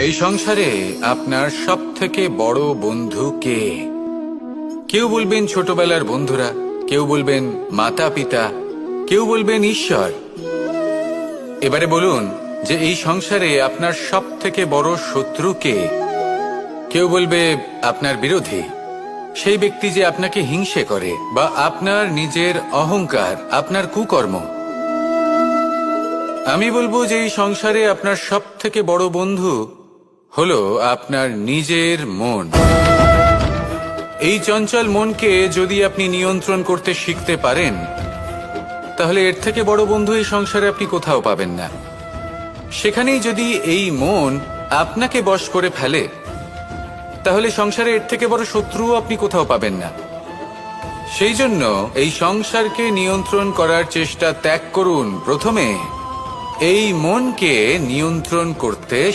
এই সংসারে আপনার সব থেকে বড় বন্ধু কে? কেউ বলবেন ছোটবেলার বন্ধুরা, কেউ বলবেন মাতা পিতা, কেউ বলবেন ঈশ্বর। এবারে বলুন যে এই সংসারে আপনার সব থেকে বড় শত্রু কে? কেউ বলবে আপনার বিরোধী, সেই ব্যক্তি যে আপনাকে হিংসে করে, বা আপনার নিজের অহংকার, আপনার কুকর্ম। আমি বলবো যে এই সংসারে আপনার সব থেকে বড় বন্ধু হলো আপনার নিজের মন। এই চঞ্চল মনকে যদি আপনি নিয়ন্ত্রণ করতে শিখতে পারেন, তাহলে এর থেকে বড় বন্ধু এই সংসারে আপনি কোথাও পাবেন না। সেখানেই যদি এই মন আপনাকে বশ করে ফেলে, তাহলে সংসারে এর থেকে বড় শত্রুও আপনি কোথাও পাবেন না। সেই জন্য এই সংসারকে নিয়ন্ত্রণ করার চেষ্টা ত্যাগ করুন। প্রথমে এই মনকে নিয়ন্ত্রণ করতে